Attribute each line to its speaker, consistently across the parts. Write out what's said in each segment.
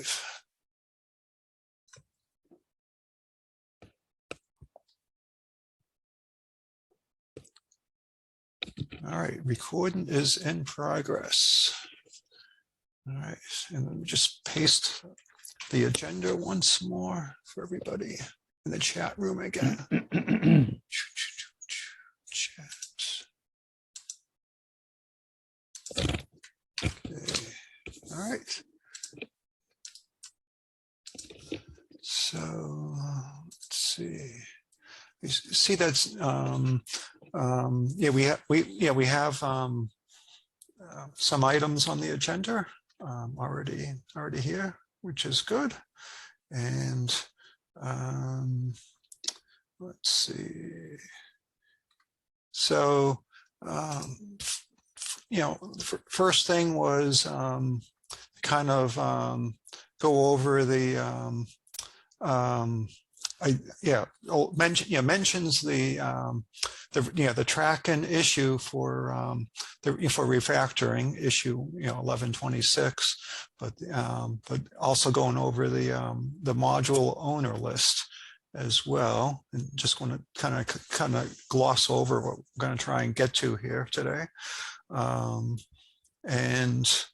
Speaker 1: live. All right, recording is in progress. All right, and let me just paste the agenda once more for everybody in the chat room again. Chat. Okay. All right. So let's see. You see that's we have some items on the agenda already here, which is good. And let's see. So first thing was kind of go over the mentions the tracking issue for refactoring issue 1126, but also going over the module owner list as well, and just want to kind of gloss over what we're going to try and get to here today, and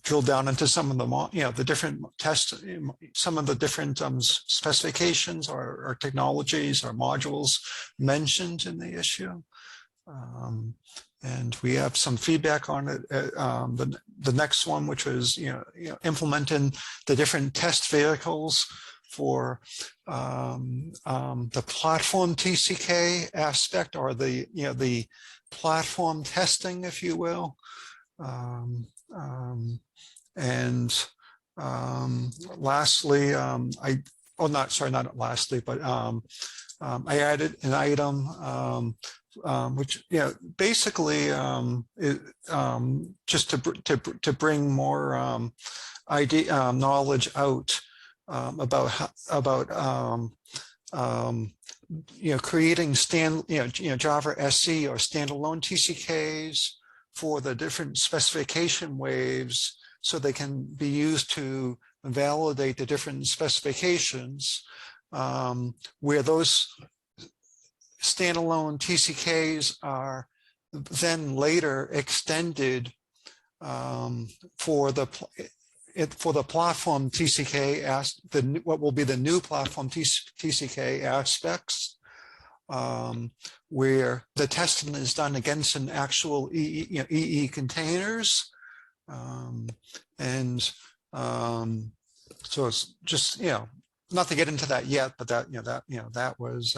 Speaker 1: drill down into some of the different tests, some of the different specifications or technologies or modules mentioned in the issue. And we have some feedback on it. The next one, which was implementing the different test vehicles for the platform TCK aspect, or the platform testing, if you will. Lastly, not lastly, but I added an item which basically just to bring more knowledge out about creating Java SE or standalone TCKs for the different specification waves, so they can be used to validate the different specifications, where those standalone TCKs are then later extended for the platform TCK, what will be the new platform TCK aspects, where the testing is done against an actual EE containers, so it's just not to get into that yet, but that was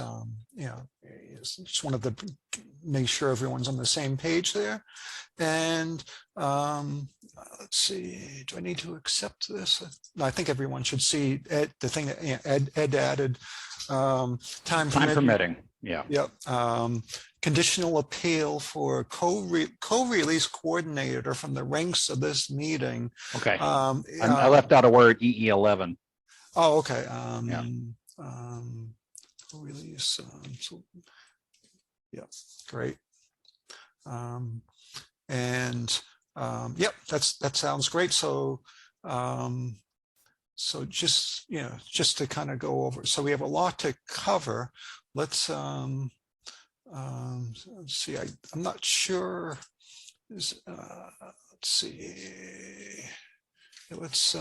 Speaker 1: just wanted to make sure everyone's on the same page there. And let's see, do I need to accept this? I think everyone should see the thing that Ed added. Time permitting. Yeah. Yep. Conditional appeal for co-release coordinator from the ranks of this meeting. Okay. I left out a word, EE11. Oh, okay. Co-release. Yeah, great. Yep, that sounds great. So so just to kind of go over, so we have a lot to cover. Let's see, I'm not sure. Let's see. Let's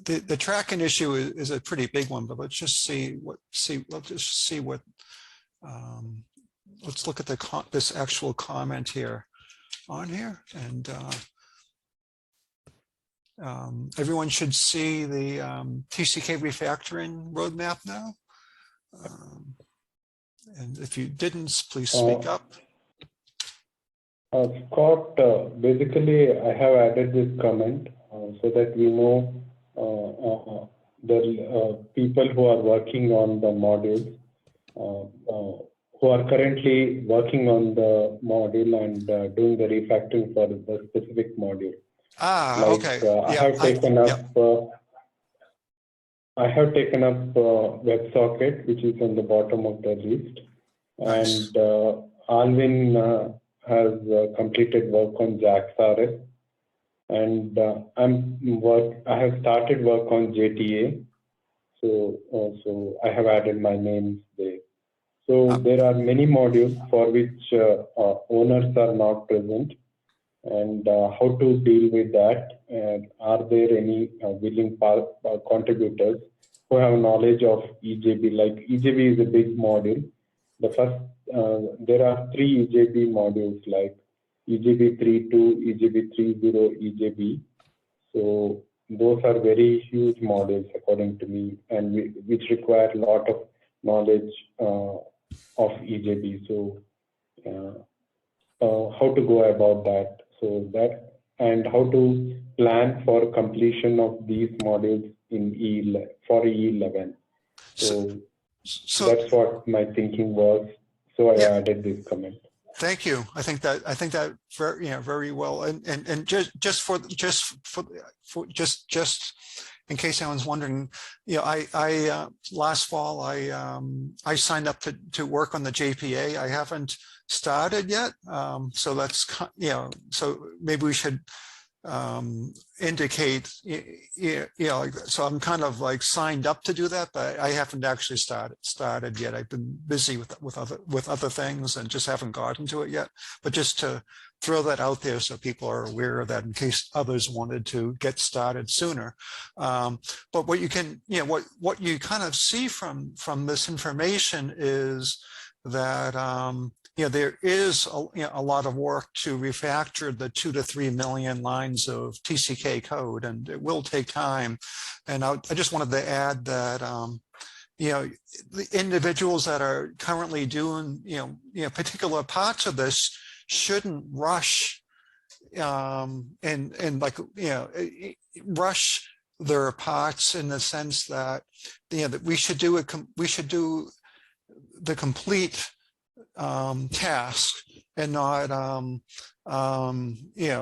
Speaker 1: the tracking issue is a pretty big one, but let's just see what let's look at this actual comment here on here, and everyone should see the TCK refactoring roadmap now. And if you didn't, please speak up.
Speaker 2: Scott, basically, I have added this comment so that we know the people who are working on the modules, who are currently working on the module and doing the refactoring for the specific module.
Speaker 1: Okay.
Speaker 2: I have taken up WebSocket, which is on the bottom of the list. Nice. And Alvin has completed work on JAX-RS. and I have started work on JTA. So I have added my names there. So there are many modules for which owners are not present, and how to deal with that. And are there any willing contributors who have knowledge of EJB? Like EJB is a big module. The first, there are 3 EJB modules like EJB 3.2, EJB 3.0, EJB. So those are very huge models according to me, and which require a lot of knowledge of EJB. So how to go about that? So that, and how to plan for completion of these modules in for E11. So that's what my thinking was. So I added this comment.
Speaker 1: Thank you. I think that very, very well. And just in case anyone's wondering, I last fall I signed up to work on the JPA. I haven't started yet. So that's, so maybe we should indicate, so I'm kind of like signed up to do that, but I haven't actually started yet. I've been busy with other things and just haven't gotten to it yet. But just to throw that out there so people are aware of that in case others wanted to get started sooner. But what you can, what you kind of see from this information is that there is a lot of work to refactor the 2 to 3 million lines of TCK code, and it will take time. And I just wanted to add that the individuals that are currently doing particular parts of this shouldn't rush and like rush their parts in the sense that that we should do the complete task and not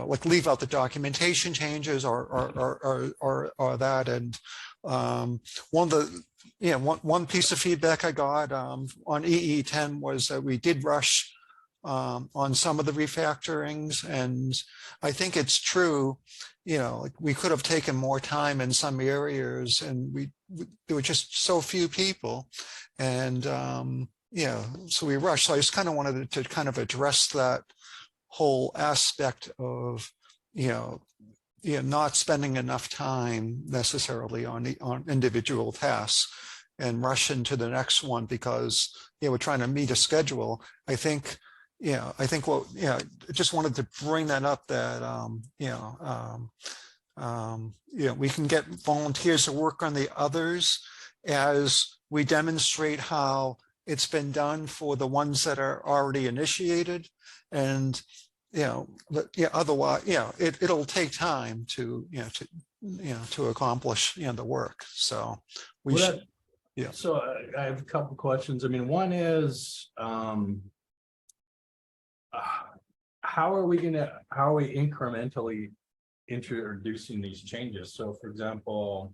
Speaker 1: like leave out the documentation changes or that. And one of the one piece of feedback I got on EE10 was that we did rush on some of the refactorings, and I think it's true. Like we could have taken more time in some areas, and there were just so few people, and so we rushed. So I just kind of wanted to kind of address that whole aspect of not spending enough time necessarily on individual tasks and rush into the next one because we're trying to meet a schedule. I think just wanted to bring that up, that we can get volunteers to work on the others as we demonstrate how it's been done for the ones that are already initiated, and otherwise it'll take time to accomplish the work. So we should. Yeah.
Speaker 3: So I have a couple of questions. I mean, one is how are we incrementally introducing these changes? So for example,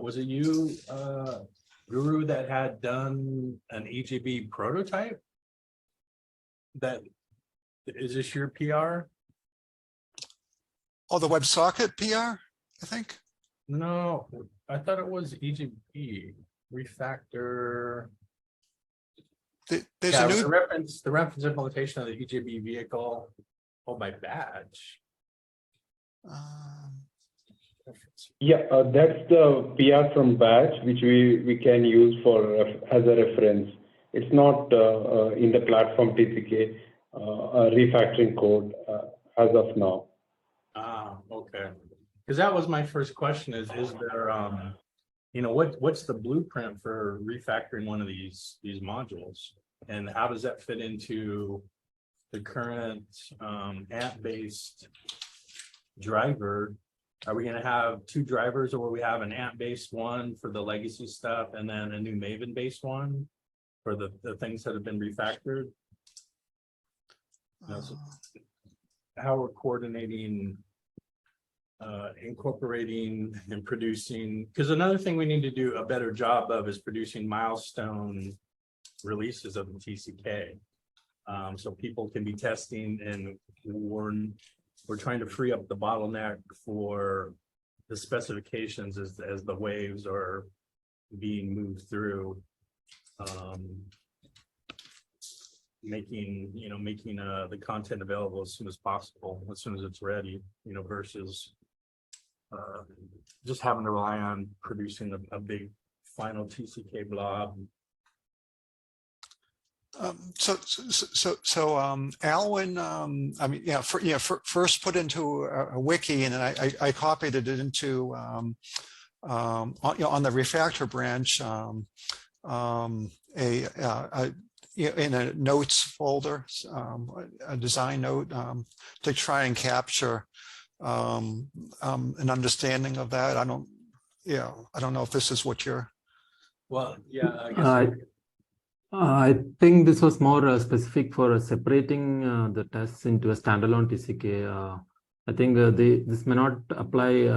Speaker 3: was it you, Guru, that had done an EJB prototype? That is this your PR?
Speaker 1: Oh, the WebSocket PR, I think.
Speaker 3: No, I thought it was EJB refactor.
Speaker 1: There's a new
Speaker 3: the reference implementation of the EJB vehicle. Oh, by badge.
Speaker 2: Yeah, that's the PR from batch, which we can use as a reference. It's not in the platform TCK refactoring code as of now.
Speaker 3: Okay. Because that was my first question: is there what's the blueprint for refactoring one of these modules, and how does that fit into the current AMP-based driver? Are we going to have 2 drivers, or will we have an AMP-based one for the legacy stuff and then a new Maven-based one for the things that have been refactored? So how we're coordinating, incorporating and producing, because another thing we need to do a better job of is producing milestone releases of the TCK. So people can be testing and warn we're trying to free up the bottleneck for the specifications as the waves are being moved through. Making the content available as soon as possible, as soon as it's ready, versus just having to rely on producing a big final TCK blob.
Speaker 1: Alwyn, I mean, yeah, first put into a wiki, and then I copied it into on the refactor branch, in a notes folder, a design note, to try and capture an understanding of that. I don't know if this is what you're.
Speaker 3: Well, yeah, I guess.
Speaker 4: I think this was more specific for separating the tests into a standalone TCK. I think this may not apply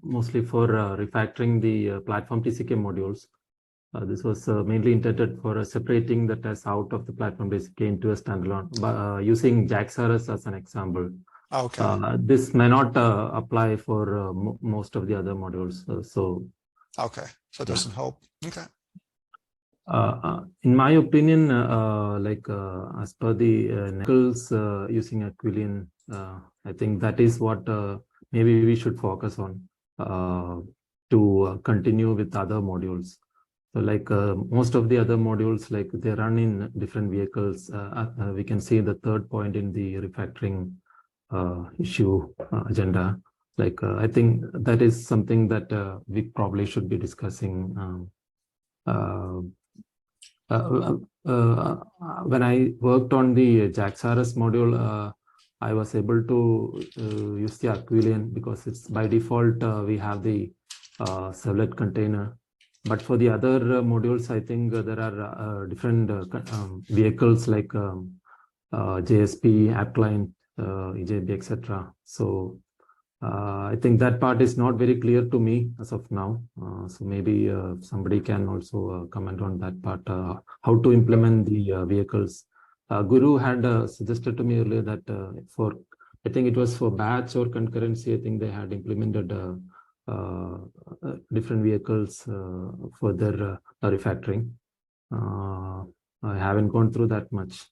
Speaker 4: mostly for refactoring the platform TCK modules. This was mainly intended for separating the tests out of the platform TCK into a standalone, using JAXRS as an example.
Speaker 1: Okay.
Speaker 4: This may not apply for most of the other modules.
Speaker 1: Okay, so it doesn't help. Okay.
Speaker 4: In my opinion, as per the Nichols using Aquilian, I think that is what maybe we should focus on to continue with other modules. So most of the other modules, they run in different vehicles. We can see the third point in the refactoring issue agenda. I think that is something that we probably should be discussing. When I worked on the JAXRS module, I was able to use the Aquilian because it's by default we have the servlet container. But for the other modules, I think there are different vehicles like JSP, AppClient, EJB, etc. So I think that part is not very clear to me as of now. So maybe somebody can also comment on that part, how to implement the vehicles. Guru had suggested to me earlier that I think it was for batch or concurrency, I think they had implemented different vehicles for their refactoring. I haven't gone through that much.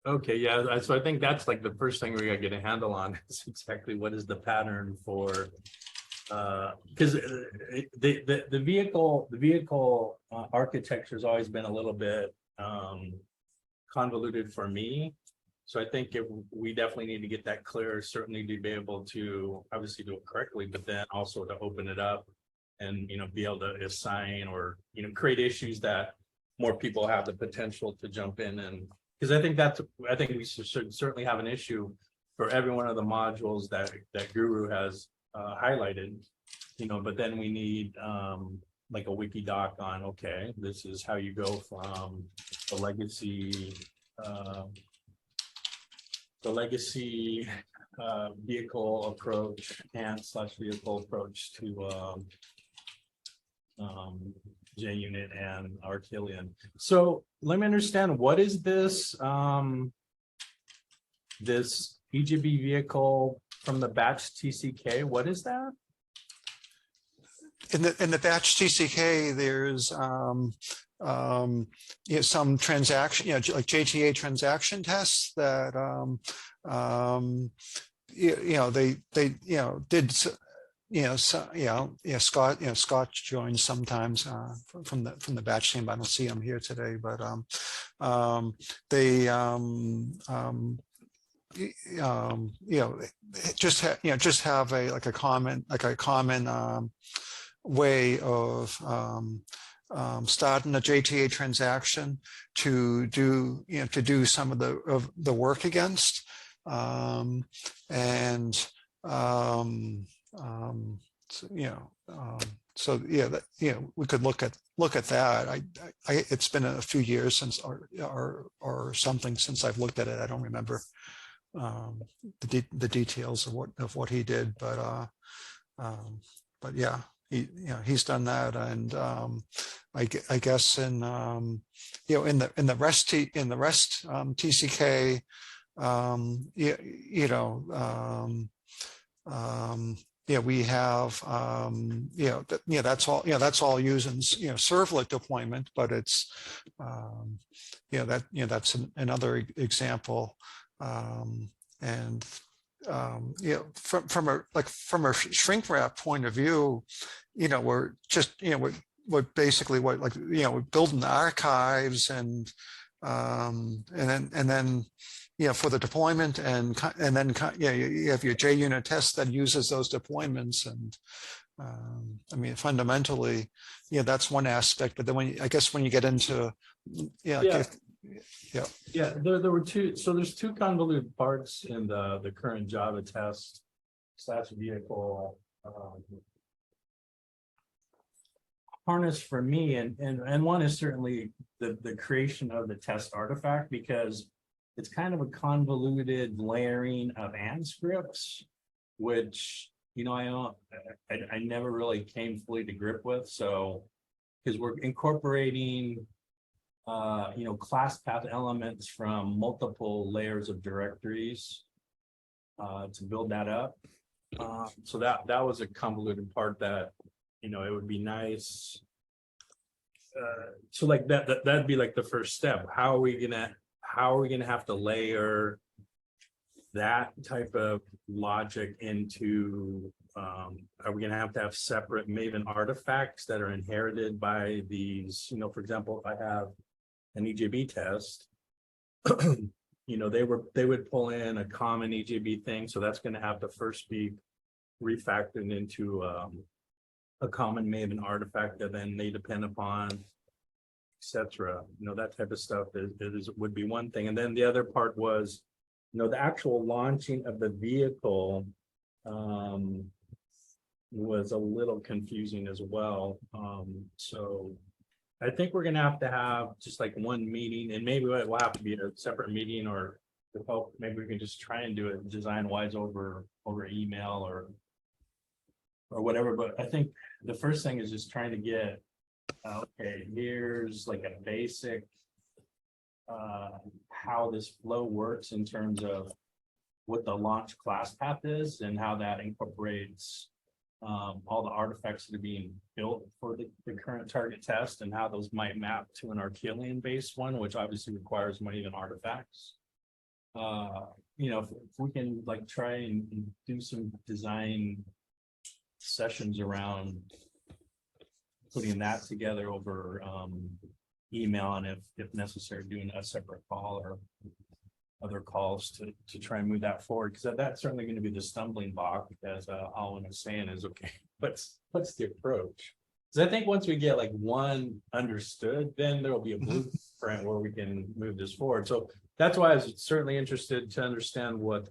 Speaker 3: Okay, yeah, so I think that's the first thing we gotta get a handle on is exactly what is the pattern for, because the vehicle architecture has always been a little bit convoluted for me. So I think we definitely need to get that clear, certainly to be able to obviously do it correctly, but then also to open it up and be able to assign or create issues that more people have the potential to jump in. And because I think we should certainly have an issue for every one of the modules that Guru has highlighted, but then we need a wiki doc on, okay, this is how you go from the legacy vehicle approach and /vehicle approach to JUnit and Archillion. So let me understand, what is this this EJB vehicle from the batch TCK? What is that?
Speaker 1: In the batch TCK, there's some transaction, like JTA transaction tests that they did. Scott joins sometimes from the batch team. I don't see him here today, but they just have a common way of starting a JTA transaction to do some of the work against, so we could look at that. It's been a few years since or something since I've looked at it. I don't remember the details of what he did, but yeah, he's done that. And I guess in the REST TCK, we have, that's all using, servlet deployment, but it's, that's another example. And, from a shrink wrap point of view, we're just, we're basically we're building archives and then for the deployment and then you have your JUnit test that uses those deployments. And I mean, fundamentally, that's one aspect. But then I guess when you get into
Speaker 3: there were two. So there's two convoluted parts in the current Java test / vehicle harness for me, and one is certainly the creation of the test artifact, because it's kind of a convoluted layering of AND scripts, which I never really came fully to grip with. So because we're incorporating class path elements from multiple layers of directories to build that up. So that was a convoluted part that it would be nice. So like that'd be like the first step. How are we gonna have to layer that type of logic into? Are we gonna have to have separate Maven artifacts that are inherited by these? For example, if I have an EJB test, they would pull in a common EJB thing, so that's going to have to first be refactored into a common Maven artifact that then they depend upon, etc. That type of stuff would be one thing. And then the other part was, the actual launching of the vehicle was a little confusing as well. So I think we're going to have just like one meeting, and maybe it will have to be a separate meeting, or maybe we can just try and do it design wise over email or whatever. But I think the first thing is just trying to get, okay, here's like a basic how this flow works in terms of what the launch class path is and how that incorporates all the artifacts that are being built for the current target test, and how those might map to an Archelian based one, which obviously requires more even artifacts. If we can like try and do some design sessions around putting that together over email, and if necessary, doing a separate call or other calls to try and move that forward, because that's certainly going to be the stumbling block, because all I'm saying is, okay, what's the approach? Because I think once we get like one understood, then there will be a blueprint where we can move this forward. So that's why I was certainly interested to understand what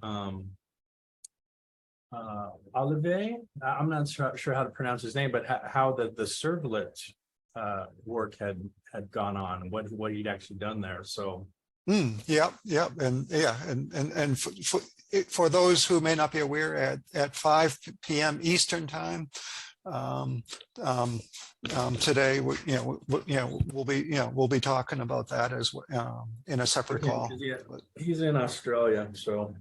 Speaker 3: Olivier, I'm not sure how to pronounce his name, but how the servlet work had gone on, what he'd actually done there. So
Speaker 1: yeah, and for those who may not be aware, at 5 p.m. Eastern time today, we'll be talking about that as in a separate call.
Speaker 3: He's in Australia, so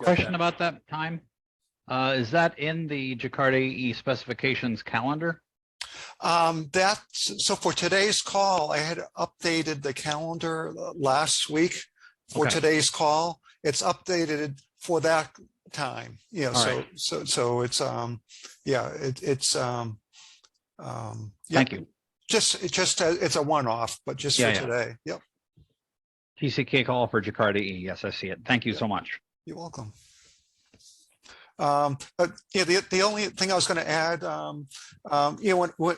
Speaker 5: question about that time. Is that in the Jakarta EE specifications calendar?
Speaker 1: So for today's call, I had updated the calendar last week for today's call. It's updated for that time. So it's
Speaker 5: thank you.
Speaker 1: It's a one-off, but just for today. Yep.
Speaker 5: TCK call for Jakarta EE. Yes, I see it. Thank you so much.
Speaker 1: You're welcome. But the only thing I was going to add,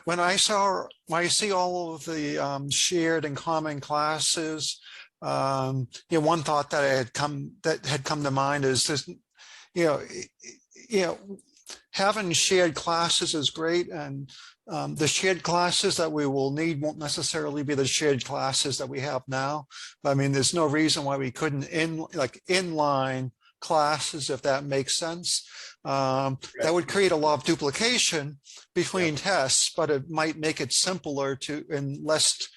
Speaker 1: when I see all of the shared and common classes, one thought that had come to mind is this, having shared classes is great, and the shared classes that we will need won't necessarily be the shared classes that we have now. I mean, there's no reason why we couldn't inline classes, if that makes sense. That would create a lot of duplication between tests, but it might make it simpler and less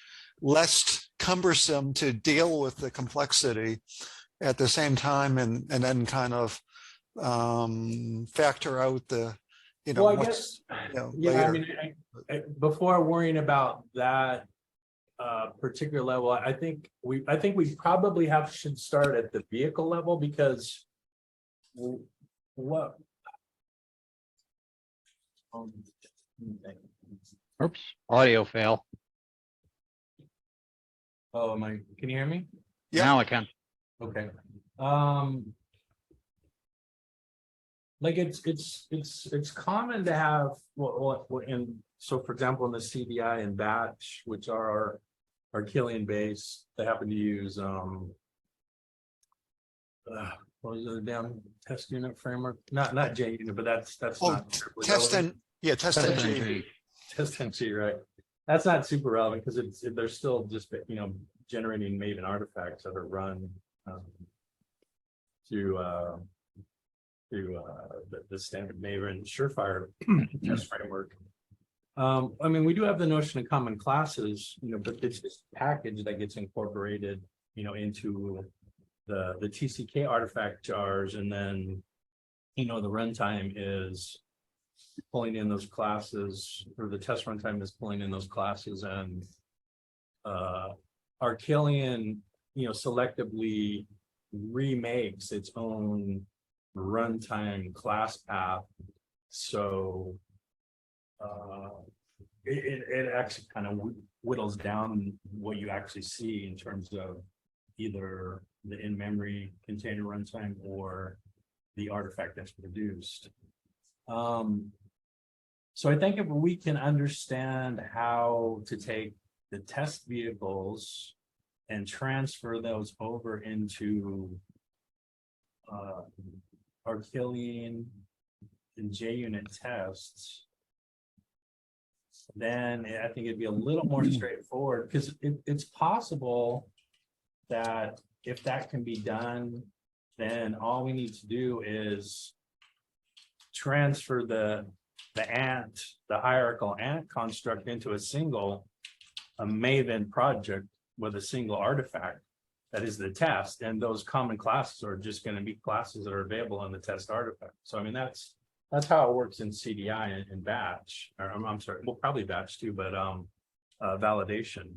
Speaker 1: cumbersome to deal with the complexity. at the same time, and then kind of factor out the,
Speaker 3: Well, I
Speaker 1: what's,
Speaker 3: guess, yeah,
Speaker 1: later.
Speaker 3: I mean, before worrying about that particular level, I think we probably should start at the vehicle level, because what
Speaker 5: Oops, audio fail.
Speaker 3: oh, can you hear me?
Speaker 1: Yeah.
Speaker 5: Now I can.
Speaker 3: Okay. Like it's common to have and so for example in the CDI and batch, which are our Killian base, they happen to use what was the damn test unit framework? Not J unit, but that's
Speaker 1: Oh,
Speaker 3: not terribly
Speaker 1: test
Speaker 3: relevant.
Speaker 1: and test
Speaker 3: Test
Speaker 1: NG.
Speaker 5: NG.
Speaker 3: Test NG, right? That's not super relevant because they're still just generating Maven artifacts that are run through the standard Maven Surefire test framework. I mean, we do have the notion of common classes, but it's this package that gets incorporated, into the TCK artifact jars, and then, the runtime is pulling in those classes, or the test runtime is pulling in those classes, and our Killian, selectively remakes its own runtime class path. So it actually kind of whittles down what you actually see in terms of either the in-memory container runtime or the artifact that's produced. So I think if we can understand how to take the test vehicles and transfer those over into our Killian and JUnit tests, then I think it'd be a little more straightforward, because it's possible that if that can be done, then all we need to do is transfer the hierarchical ant construct into a Maven project with a single artifact that is the test, and those common classes are just going to be classes that are available in the test artifact. So I mean, that's how it works in CDI and batch, or I'm sorry, well, probably batch too, but validation.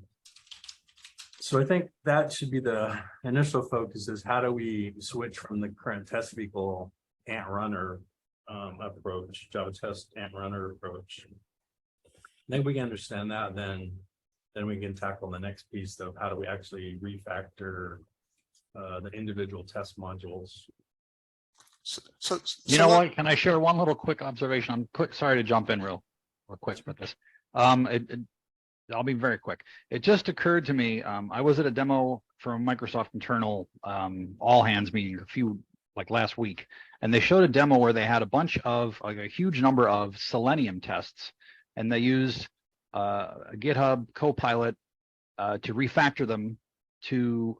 Speaker 3: So I think that should be the initial focus, is how do we switch from the current test vehicle ant runner approach, Java test ant runner approach. Then we can understand that, then we can tackle the next piece of how do we actually refactor the individual test modules.
Speaker 1: So
Speaker 5: You know what? Can I share one little quick observation? I'm quick. Sorry to jump in real quick with this. I'll be very quick. It just occurred to me. I was at a demo from Microsoft internal all hands meeting like last week, and they showed a demo where they had a huge number of Selenium tests, and they used a GitHub Copilot to refactor them to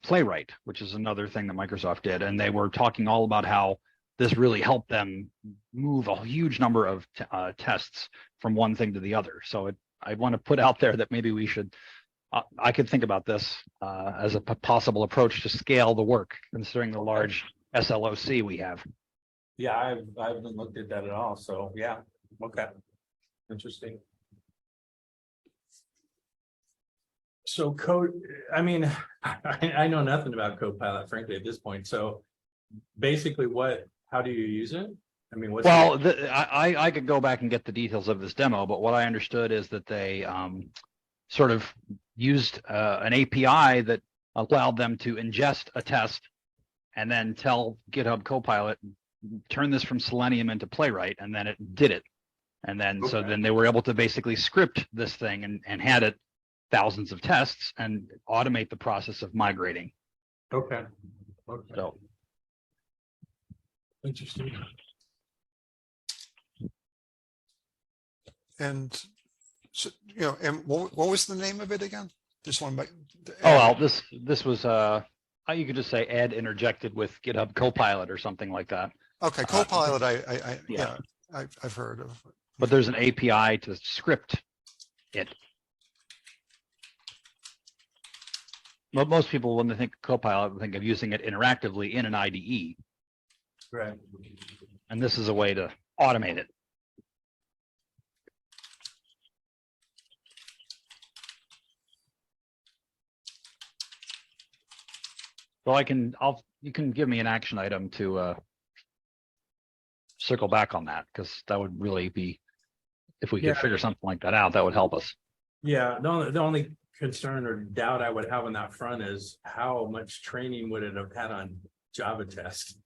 Speaker 5: Playwright, which is another thing that Microsoft did. And they were talking all about how this really helped them move a huge number of tests from one thing to the other. So I want to put out there that maybe we should, I could think about this as a possible approach to scale the work, considering the large SLOC we have.
Speaker 3: Yeah, I haven't looked at that at all. So yeah, okay, interesting. So code, I mean, I know nothing about Copilot, frankly, at this point. So basically, how do you use it? I mean,
Speaker 5: I could go back and get the details of this demo, but what I understood is that they sort of used an API that allowed them to ingest a test and then tell GitHub Copilot, turn this from Selenium into Playwright, and then it did it. And then so then they were able to basically script this thing and had it thousands of tests and automate the process of migrating.
Speaker 3: Okay.
Speaker 5: So
Speaker 3: interesting.
Speaker 1: And so, and what was the name of it again? Just one by.
Speaker 5: Oh well, this was you could just say add interjected with GitHub Copilot or something like that.
Speaker 1: Okay, Copilot.
Speaker 5: Yeah.
Speaker 1: I've heard of.
Speaker 5: But there's an API to script it. most people, when they think Copilot, think of using it interactively in an IDE,
Speaker 3: Right.
Speaker 5: and this is a way to automate it. So you can give me an action item to circle back on that, because that would really be, if we could
Speaker 3: Yeah.
Speaker 5: figure something like that out, that would help us.
Speaker 3: Yeah, the only concern or doubt I would have on that front is how much training would it have had on Java test?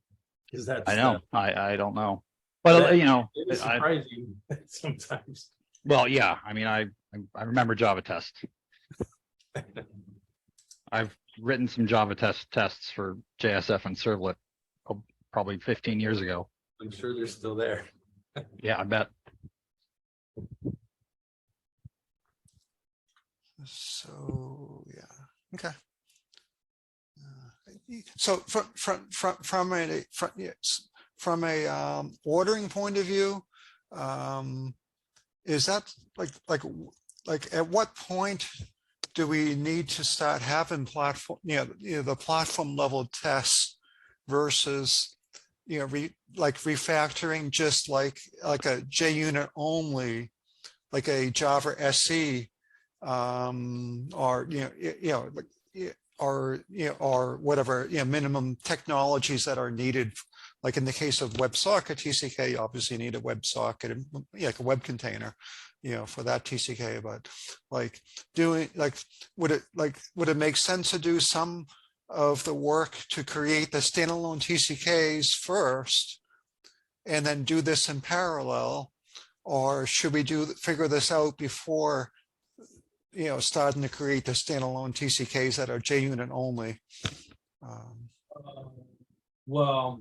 Speaker 3: Because that's.
Speaker 5: I know, I don't know, but
Speaker 3: That-
Speaker 5: you know,
Speaker 3: It is surprising sometimes.
Speaker 5: well, yeah, I mean, I remember Java test. I've written some Java tests for JSF and Servlet probably 15 years ago.
Speaker 3: I'm sure they're still there.
Speaker 5: Yeah, I bet.
Speaker 1: So, yeah, okay. So from a ordering point of view, is that like at what point do we need to start having platform, the platform level tests versus, like refactoring just like a JUnit only, like a Java SE, or or whatever, minimum technologies that are needed. Like in the case of WebSocket TCK, you obviously need a WebSocket, like a web container, for that TCK. But like would it make sense to do some of the work to create the standalone TCKs first, and then do this in parallel, or should we figure this out before starting to create the standalone TCKs that are JUnit only?
Speaker 3: Well,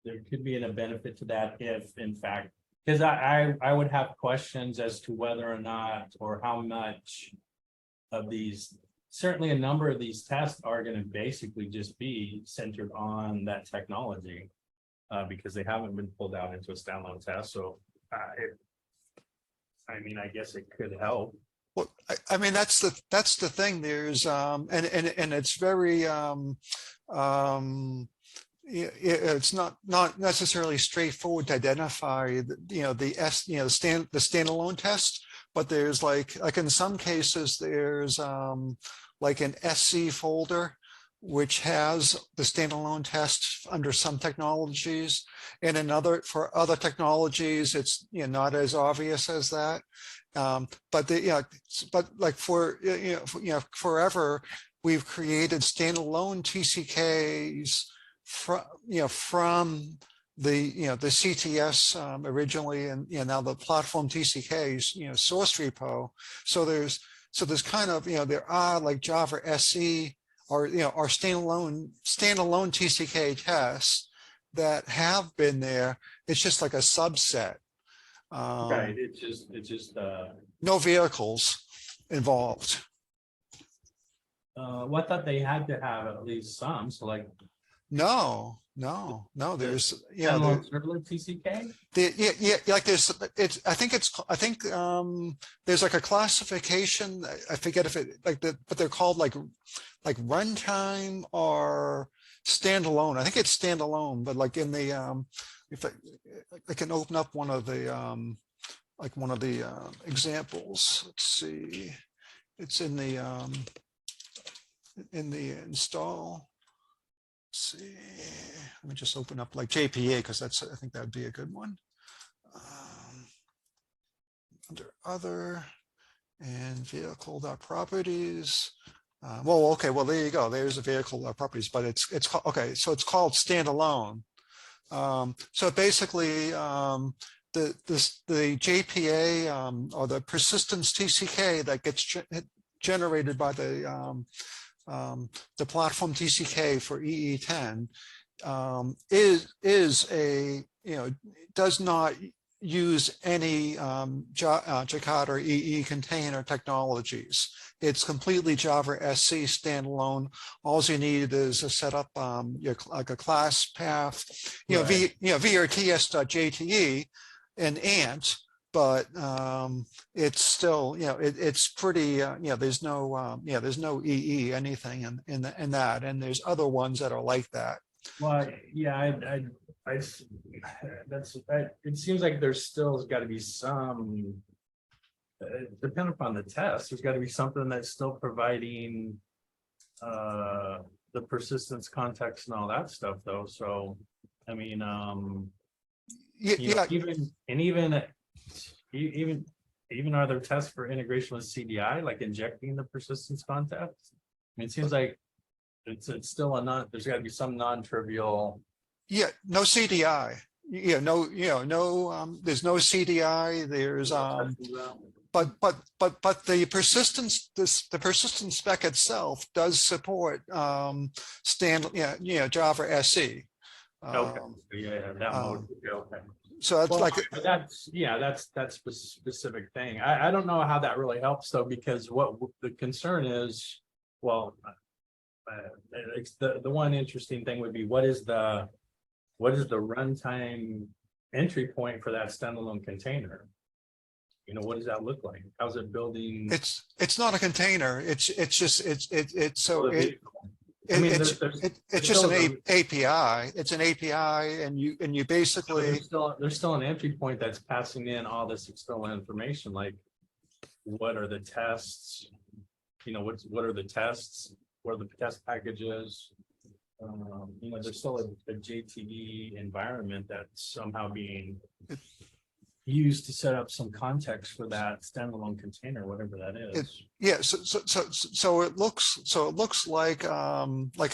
Speaker 3: there could be a benefit to that if, in fact, because I would have questions as to whether or not, or how much of these, certainly a number of these tests are going to basically just be centered on that technology, because they haven't been pulled out into a standalone test. So I mean, I guess it could help.
Speaker 1: Well, I mean, that's the thing. There's and it's very it's not necessarily straightforward to identify the standalone test, but there's like in some cases there's like an SC folder which has the standalone test under some technologies, and for other technologies it's not as obvious as that. But like forever we've created standalone TCKs from the the CTS originally, and now the platform TCKs source repo. So there's kind of there are like Java SE or our standalone TCK tests that have been there. It's just like a subset.
Speaker 3: Right. It's just
Speaker 1: no vehicles involved.
Speaker 3: Well, I thought they had to have at least some. So like
Speaker 1: No. There's
Speaker 3: serverless TCK.
Speaker 1: Like there's I think there's like a classification. I forget if it but they're called like runtime or standalone. I think it's standalone, but like in the if I can open up one of the examples. Let's see. It's in the install. Let's see. Let me just open up like JPA, because I think that would be a good one. Under other and vehicle.properties. Well, okay, well there you go. There's the vehicle properties, but it's called, okay. So it's called standalone. So basically, the JPA or the persistence TCK that gets generated by the platform TCK for EE10 is a does not use any Jakarta EE container technologies. It's completely Java SC standalone. All you need is a set up like a class path,
Speaker 3: Right.
Speaker 1: VRTS.jte and Ant, but it's still, it's pretty, there's no, there's no EE anything in that, and there's other ones that are like that.
Speaker 3: Well, yeah, it seems like there's still got to be some, depending upon the test, there's got to be something that's still providing the persistence context and all that stuff though. So, I mean, even are there tests for integration with CDI, like injecting the persistence context? I mean, it seems like it's still there's got to be some non-trivial.
Speaker 1: Yeah, no CDI. Yeah, no, there's no CDI. There's but the persistence, the persistence spec itself does support Java SE.
Speaker 3: Okay. Yeah, that mode. Okay.
Speaker 1: So that's
Speaker 3: that's a specific thing. I don't know how that really helps though, because what the concern is, well, the one interesting thing would be what is the runtime entry point for that standalone container? What does that look like? How's it building?
Speaker 1: It's not a container. It's just it's just an API. It's an API, and you basically
Speaker 3: there's still an entry point that's passing in all this external information. Like, what are the tests? What are the tests? What are the test packages? There's still a JTE environment that's somehow being used to set up some context for that standalone container, whatever that is.
Speaker 1: So it looks like a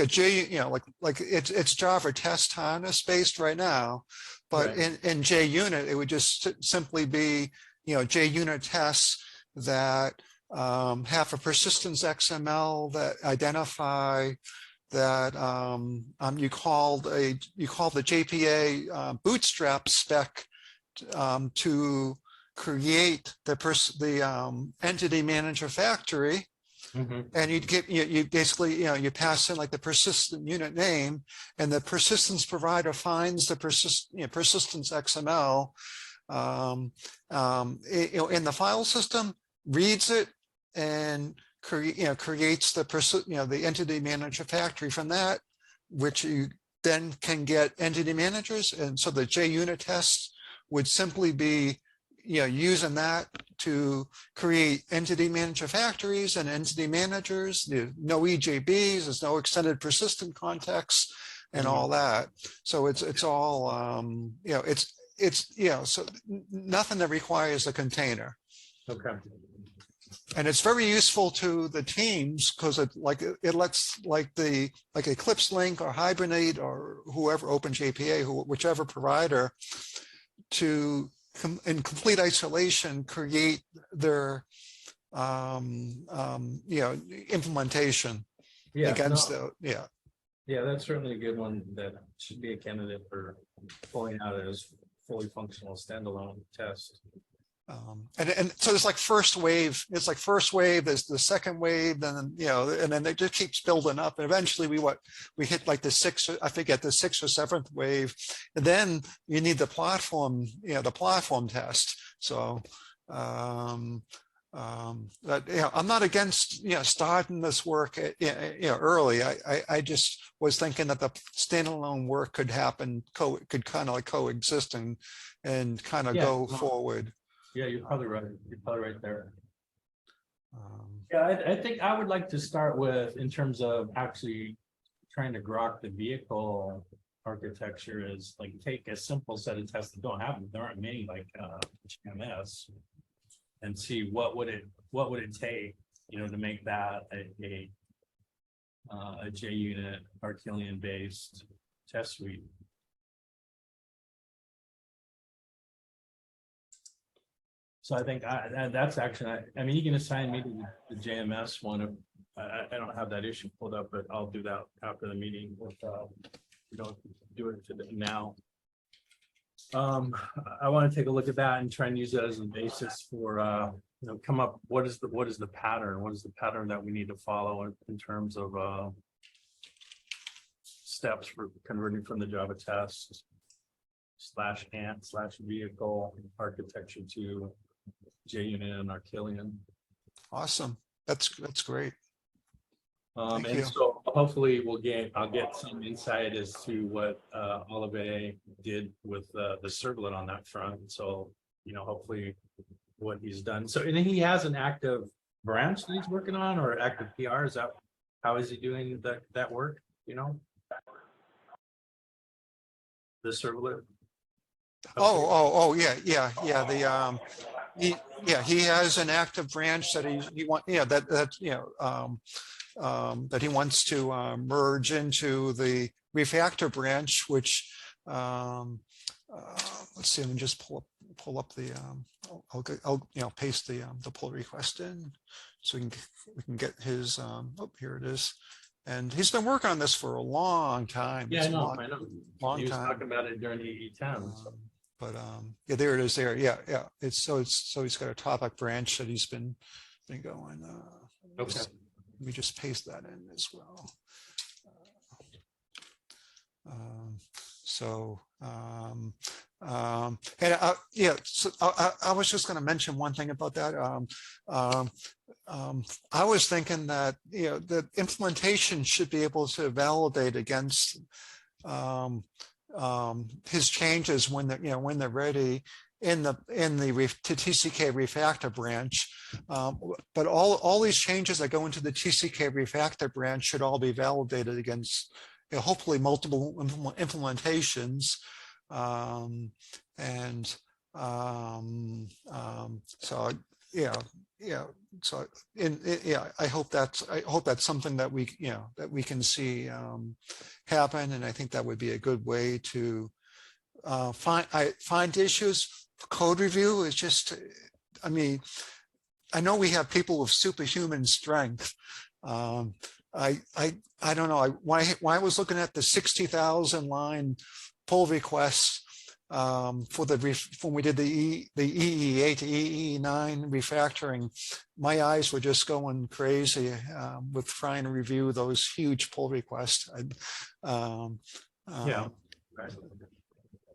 Speaker 1: J, like it's Java test harness based right now, but
Speaker 3: Right.
Speaker 1: in JUnit it would just simply be JUnit tests that have a persistence XML that identify that you call the JPA bootstrap spec to create the entity manager factory.
Speaker 3: Mm-hmm.
Speaker 1: And you basically you pass in like the persistent unit name, and the persistence provider finds the persistence XML in the file system, reads it, and creates the entity manager factory from that, which you then can get entity managers. And so the JUnit tests would simply be using that to create entity manager factories and entity managers. There's no EJBs, there's no extended persistent context and all that. So it's all so nothing that requires a container.
Speaker 3: Okay.
Speaker 1: And it's very useful to the teams because it lets like Eclipse Link or Hibernate or whoever, OpenJPA, whichever provider, to in complete isolation create their implementation against
Speaker 3: that's certainly a good one that should be a candidate for pulling out as fully functional standalone test.
Speaker 1: And so it's like first wave. It's like first wave. There's the second wave, and then it just keeps building up. And eventually, we hit like the sixth or seventh wave, and then you need the platform. The platform test. So, I'm not against starting this work early. I just was thinking that the standalone work could happen, could kind of like coexist and kind of go forward.
Speaker 3: Yeah, you're probably right. You're probably right there. I think I would like to start with, in terms of actually trying to grok the vehicle architecture, is like take a simple set of tests that don't happen. There aren't many like GMS, and see what would it take, to make that a JUnit Archelian based test suite. So I think that's actually, I mean, you can assign me to the JMS one. If I don't have that issue pulled up, but I'll do that after the meeting. We don't do it now. I want to take a look at that and try and use that as a basis for come up. What is the pattern? What is the pattern that we need to follow in terms of steps for converting from the Java test /ant/vehicle architecture to JUnit and Archillion.
Speaker 1: Awesome. That's great. Thank
Speaker 3: And
Speaker 1: you.
Speaker 3: so hopefully I'll get some insight as to what Olivier did with the servlet on that front. So, hopefully what he's done. So, and then he has an active branch that he's working on, or active PR. How is he doing that work? The servlet.
Speaker 1: Oh, yeah. He has an active branch that that he wants to merge into the refactor branch, which let's see, let me just pull up the I'll paste the pull request in so we can get his here it is. And he's been working on this for a long time.
Speaker 3: Yeah, I know.
Speaker 1: Long
Speaker 3: he was
Speaker 1: time.
Speaker 3: talking about it during EE10. So.
Speaker 1: But yeah, there it is. There, yeah. It's he's got a topic branch that he's been going.
Speaker 3: Okay.
Speaker 1: Let me just paste that in as well. I was just going to mention one thing about that. I was thinking that the implementation should be able to validate against his changes when they're ready in the to TCK refactor branch. But all these changes that go into the TCK refactor branch should all be validated against hopefully multiple implementations. So I hope that's something that we can see happen, and I think that would be a good way to find issues. Code review is just, I mean, I know we have people with superhuman strength. I don't know. When I was looking at the 60,000 line pull requests when we did the EE8 to EE9 refactoring, my eyes were just going crazy with trying to review those huge pull requests.
Speaker 3: Yeah.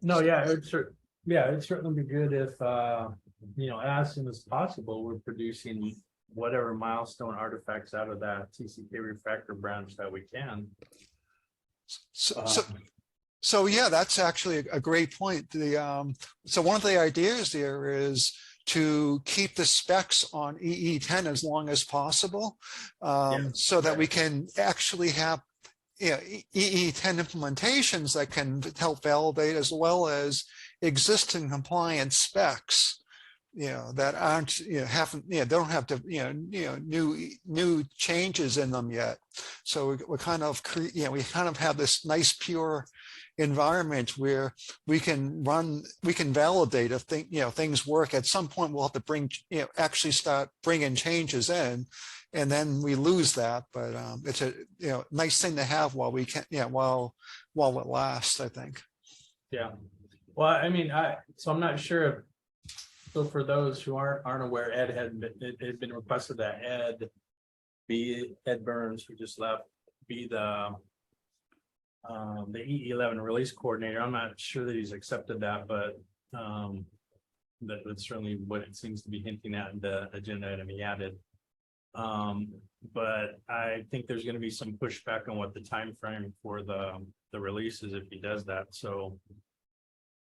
Speaker 3: No, yeah, it'd certainly be good if as soon as possible we're producing whatever milestone artifacts out of that TCK refactor branch that we can.
Speaker 1: So yeah, that's actually a great point. So one of the ideas there is to keep the specs on EE10 as long as possible, so that we can actually have EE10 implementations that can help validate, as well as existing compliance specs that aren't don't have to new changes in them yet. So we kind of have this nice pure environment where we can validate if things work. At some point we'll have to actually start bringing changes in, and then we lose that. But it's a nice thing to have while we can while it lasts, I think.
Speaker 3: Yeah. Well, I mean, so I'm not sure. So for those who aren't aware, Ed had been requested that Ed Burns, who just left, be the EE11 release coordinator. I'm not sure that he's accepted that, but that's certainly what it seems to be hinting at in the agenda item he added. But I think there's going to be some pushback on what the time frame for the release is if he does that. So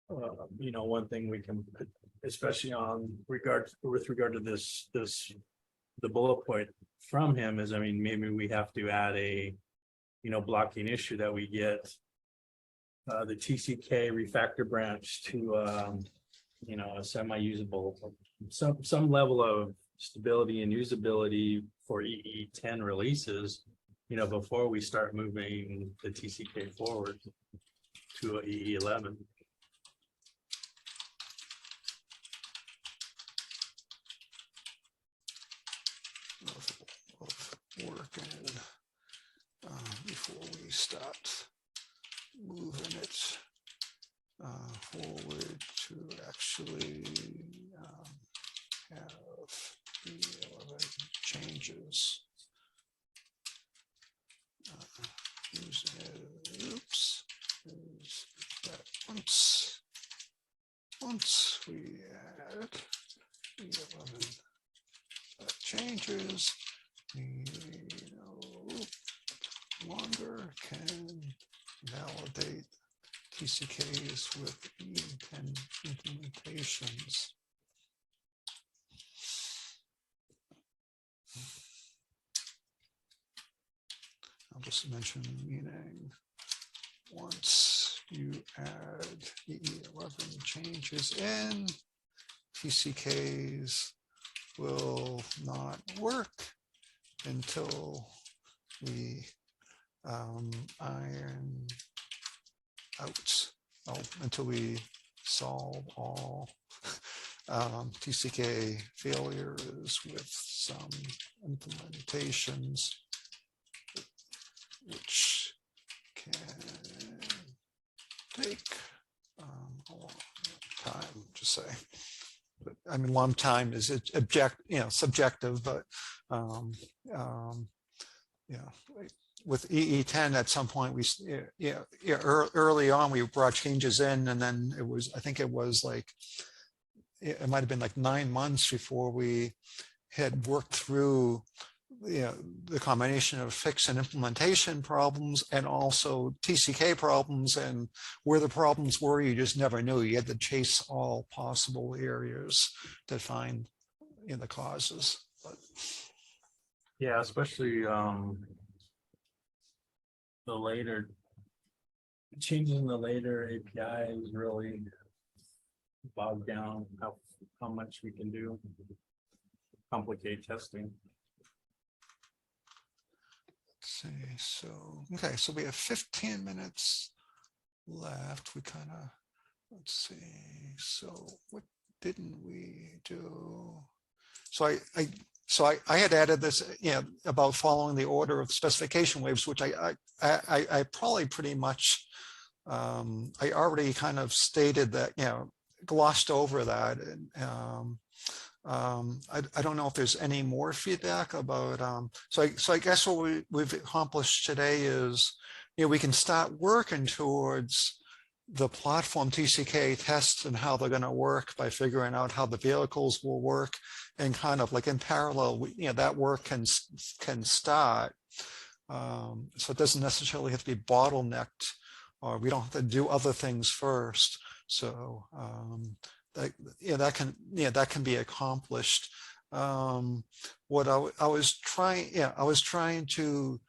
Speaker 3: one thing we can, especially with regard to the bullet point from him is, I mean, maybe we have to add a blocking issue that we get the TCK refactor branch to a semi-usable, some level of stability and usability for EE10 releases, before we start moving the TCK forward to a EE11.
Speaker 1: Working before we start moving it forward to actually have the 11 changes. Using it, oops, that once. once we add the 11 changes, we no longer can validate TCKs with E10 implementations. I'll just mention meaning once you add EE11 changes in, TCKs will not work until we iron out, until we solve all TCK failures with some implementations, which can take a long time to say. But I mean, long time is subjective, but with EE10 at some point early on we brought changes in, and then it was, I think it was like, it might have been like 9 months before we had worked through the combination of fix and implementation problems and also TCK problems, and where the problems were, you just never knew. You had to chase all possible areas to find the causes. But
Speaker 3: Yeah, especially the later changes in the later APIs really bog down how much we can do, complicate testing.
Speaker 1: let's see, so okay, so we have 15 minutes left. We kind of, let's see, so what didn't we do? So I had added this, about following the order of specification waves, which I probably pretty much, I already kind of stated that, glossed over that. And I don't know if there's any more feedback about, so I guess what we've accomplished today is, we can start working towards the platform TCK tests and how they're going to work by figuring out how the vehicles will work, and kind of like in parallel, that work can start. So it doesn't necessarily have to be bottlenecked, or we don't have to do other things first. So that can be accomplished. What I was trying to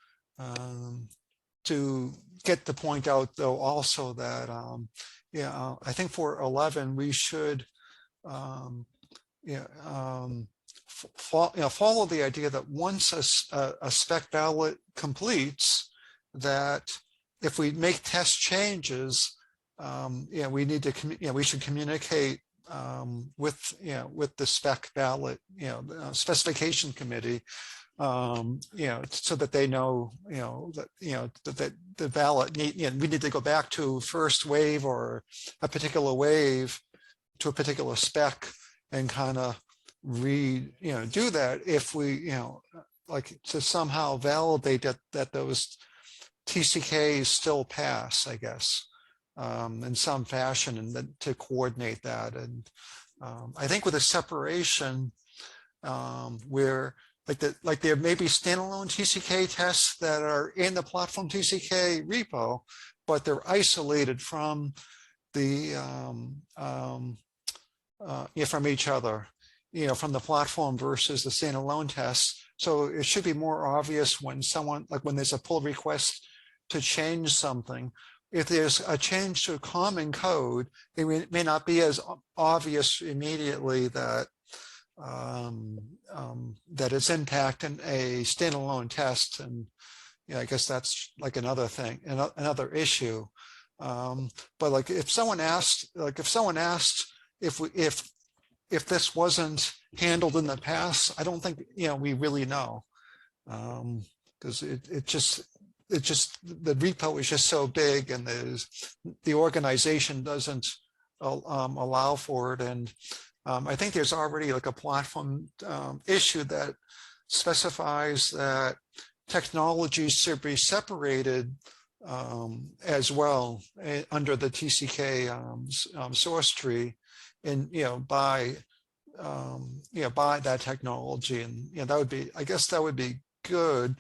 Speaker 1: get the point out, though, also that I think for 11 we should follow the idea that once a spec ballot completes, that if we make test changes, we need to we should communicate with the spec ballot, the specification committee, so that they know, that the ballot we need to go back to first wave or a particular wave to a particular spec, and kind of do that if we, like to somehow validate that those TCKs still pass, I guess, in some fashion, and then to coordinate that. And I think with a separation, where like there may be standalone TCK tests that are in the platform TCK repo, but they're isolated from the from each other, from the platform versus the standalone tests. So it should be more obvious when when there's a pull request to change something. If there's a change to a common code, it may not be as obvious immediately that that it's impacting a standalone test. And I guess that's like another thing, another issue. But like if someone asked if this wasn't handled in the past, I don't think we really know, because it just the repo is just so big, and the organization doesn't allow for it. And I think there's already like a platform issue that specifies that technologies should be separated as well under the TCK source tree, and by by that technology, and that would be, I guess that would be good,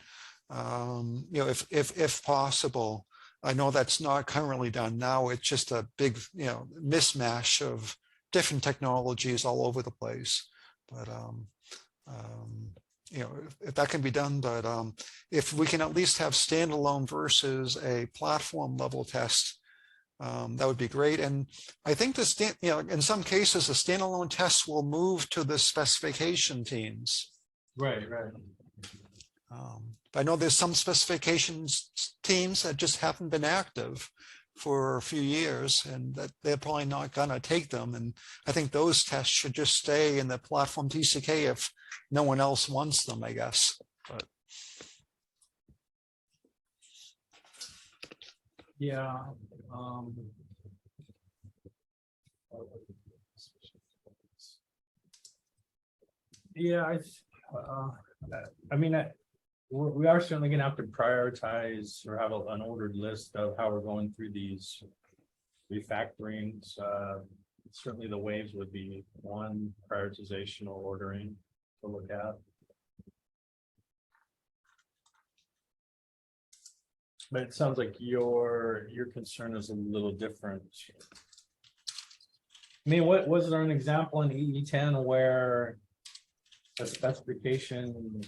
Speaker 1: if possible. I know that's not currently done now. It's just a big mismatch of different technologies all over the place. But if that can be done, but if we can at least have standalone versus a platform level test, that would be great. And I think in some cases, the standalone tests will move to the specification teams.
Speaker 3: Right.
Speaker 1: I know there's some specifications teams that just haven't been active for a few years, and that they're probably not going to take them. And I think those tests should just stay in the platform TCK if no one else wants them, I guess. But
Speaker 3: Yeah. Yeah, I mean, we are certainly going to have to prioritize or have an ordered list of how we're going through these refactorings. Certainly the waves would be one prioritization or ordering to look at. But it sounds like your concern is a little different. I mean, what was there an example in EE10 where a specification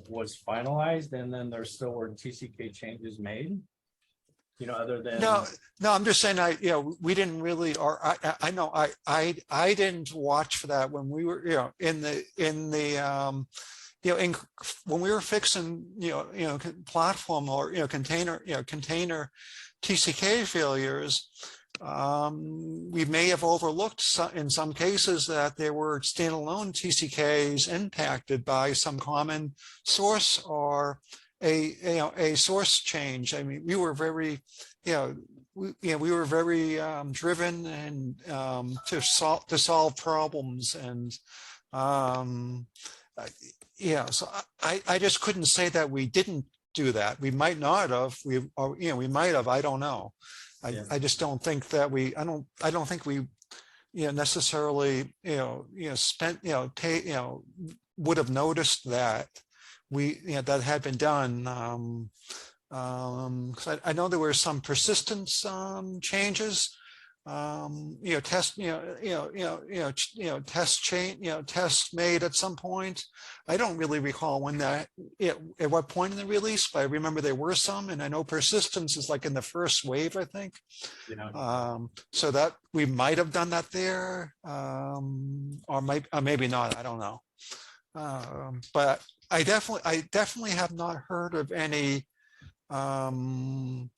Speaker 3: was finalized and then there still were TCK changes made? Other than
Speaker 1: no, I'm just saying, we didn't really, or I know I didn't watch for that when we were, when we were fixing, platform or, container TCK failures, we may have overlooked in some cases that there were standalone TCKs impacted by some common source or a source change. I mean, we were very, we were very driven and to solve problems, and so I just couldn't say that we didn't do that. We might not have. We might have. I don't know. I just don't think that I don't think we necessarily spent would have noticed that that had been done, because I know there were some persistence changes, tests made at some point. I don't really recall when that at what point in the release, but I remember there were some, and I know persistence is like in the first wave, I think. So that we might have done that there, or maybe not. I don't know. But I definitely have not heard of any of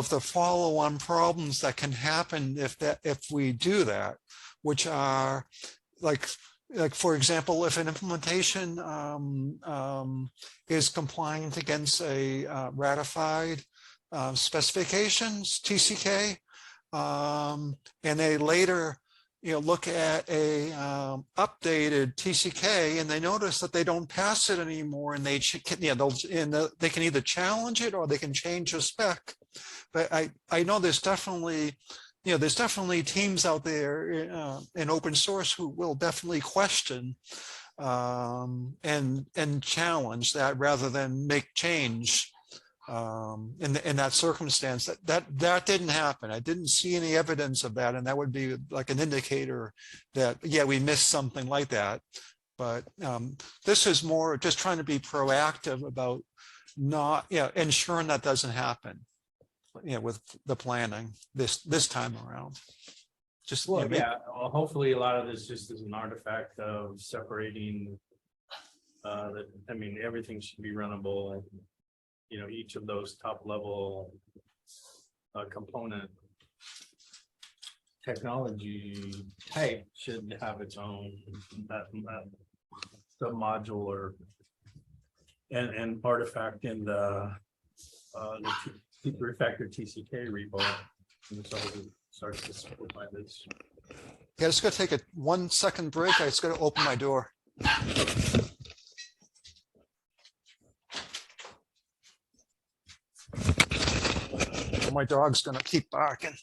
Speaker 1: the follow-on problems that can happen if we do that, which are like for example, if an implementation is compliant against a ratified specifications TCK, and they later look at a updated TCK and they notice that they don't pass it anymore, and they they can either challenge it or they can change the spec. But I know there's definitely teams out there in open source who will definitely question and challenge that rather than make change. In that circumstance, that didn't happen. I didn't see any evidence of that, and that would be like an indicator that we missed something like that. But this is more just trying to be proactive about not ensuring that doesn't happen with the planning this time around. Just
Speaker 3: hopefully a lot of this just is an artifact of separating everything should be runnable, and each of those top level component technology type should have its own sub module or and artifact in the refactor TCK repo, and so it starts to simplify this.
Speaker 1: Yeah, it's going to take a 1 second break. I just got to open my door. my dog's gonna keep barking.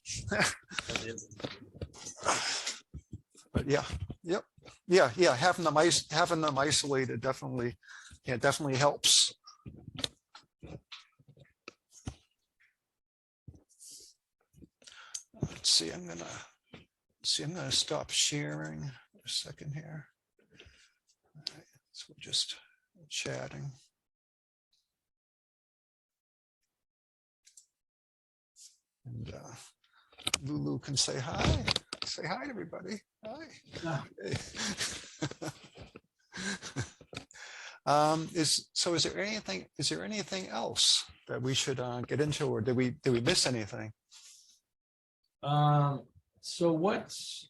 Speaker 1: But yeah, yep, yeah. Having them isolated definitely, yeah, definitely helps. Let's see. I'm gonna stop sharing a second here. All right, so we're just chatting. And Lulu can say hi. Say hi, everybody. Hi. Is there anything else that we should get into, or did we miss anything?
Speaker 3: So what's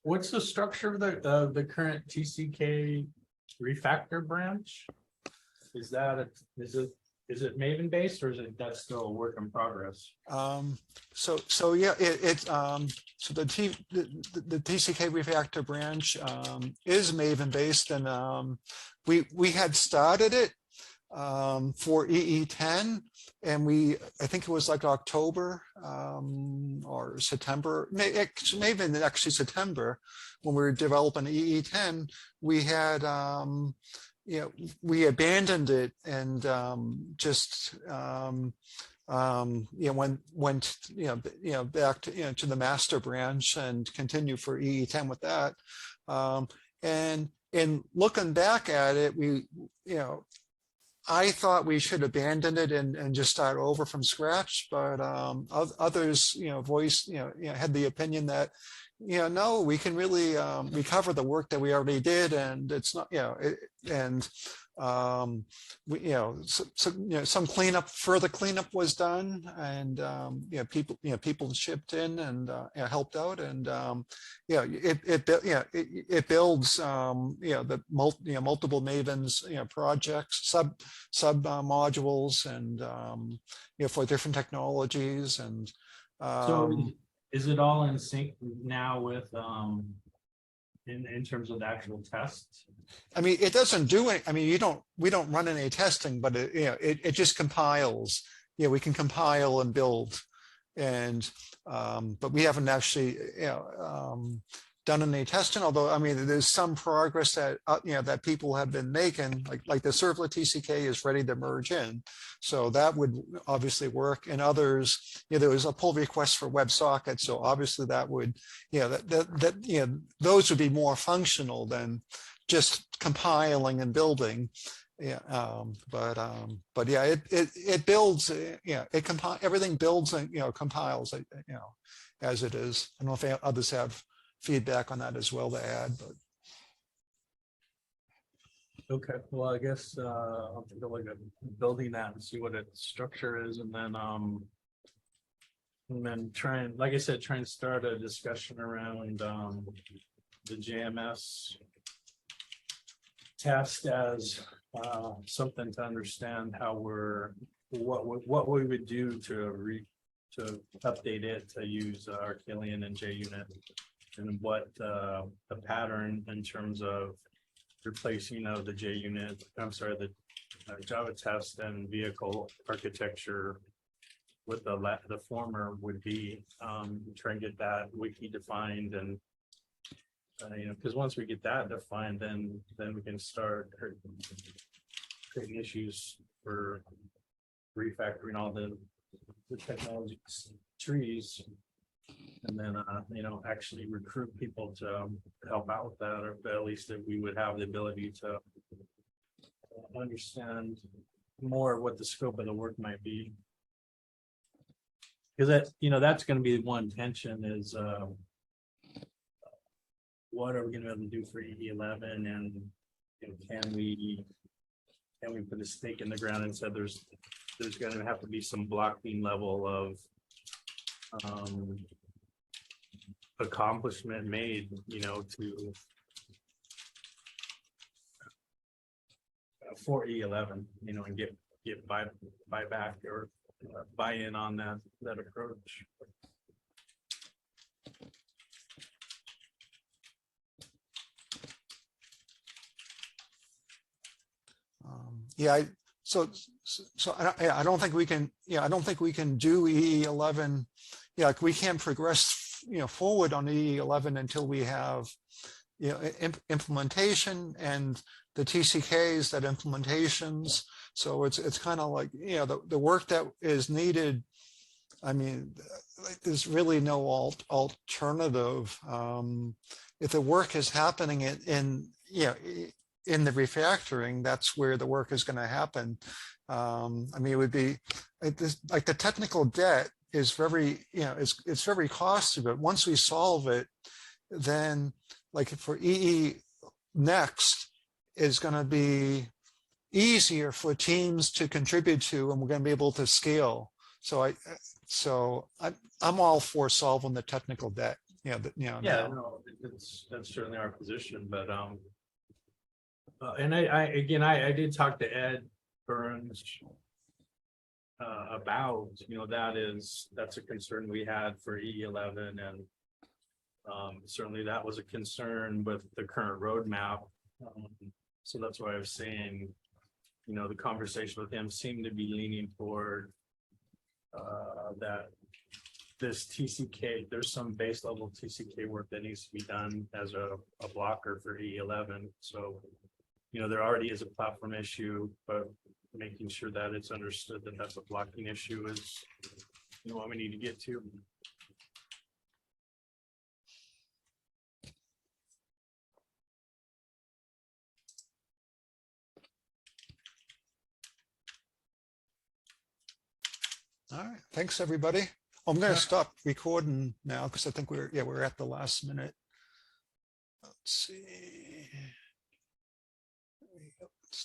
Speaker 3: the structure of the current TCK refactor branch? Is it Maven based, or is that still a work in progress?
Speaker 1: So yeah, so the TCK refactor branch is Maven based, and we had started it for EE10, and I think it was like October or September, maybe actually September, when we were developing EE10, we had we abandoned it and just went back to to the master branch and continue for EE10 with that. And in looking back at it, I thought we should abandon it and just start over from scratch, but others had the opinion that no, we can really recover the work that we already did, and it's not some further cleanup was done, and people chipped in and helped out, and it builds the multiple Mavens projects, sub modules, and for different technologies, and
Speaker 3: so is it all in sync now with in terms of the actual tests?
Speaker 1: I mean, it doesn't do it. I mean, we don't run any testing, but it just compiles. We can compile and build, and but we haven't actually done any testing. Although, I mean, there's some progress that that people have been making, like the servlet TCK is ready to merge in, so that would obviously work. And others, there was a pull request for WebSocket, so obviously that would, those would be more functional than just compiling and building. But yeah, it builds. Everything builds and compiles. As it is. I don't know if others have feedback on that as well to add, but
Speaker 3: okay, well, I guess I'll take a look at building that and see what its structure is, and then try and, like I said, try and start a discussion around the JMS test as something to understand how what we would do to update it to use Archelion and JUnit, and what the pattern in terms of replacing of the JUnit, the Java test and vehicle architecture with the former would be, try and get that wiki defined, and because once we get that defined, then we can start creating issues for refactoring all the technology trees, and then actually recruit people to help out with that, or at least that we would have the ability to understand more what the scope of the work might be, because that's going to be one tension is what are we going to be able to do for EE11, and can we put a stake in the ground and said there's going to have to be some blocking level of accomplishment made, to for E11, and get buyback or buy in on that approach.
Speaker 1: I don't think we can, I don't think we can do EE11. Yeah, like we can't progress, forward on EE11 until we have, implementation and the TCKs, that implementations. So it's kind of like, the work that is needed. I mean, there's really no alternative. If the work is happening in the refactoring, that's where the work is going to happen. I mean, it would be like the technical debt is very, it's very costly, but once we solve it, then like for EE next is going to be easier for teams to contribute to, and we're going to be able to scale. So I'm all for solving the technical debt.
Speaker 3: Yeah, no, that's certainly our position, but and I did talk to Ed Burns about, that's a concern we had for EE11, and certainly that was a concern with the current roadmap. So that's why I was saying, the conversation with him seemed to be leaning toward that this TCK, there's some base level TCK work that needs to be done as a blocker for EE11. So, there already is a platform issue, but making sure that it's understood that that's a blocking issue is, what we need to get to.
Speaker 1: All right, thanks everybody. I'm going to stop recording now because I think we're at the last minute. Let's see.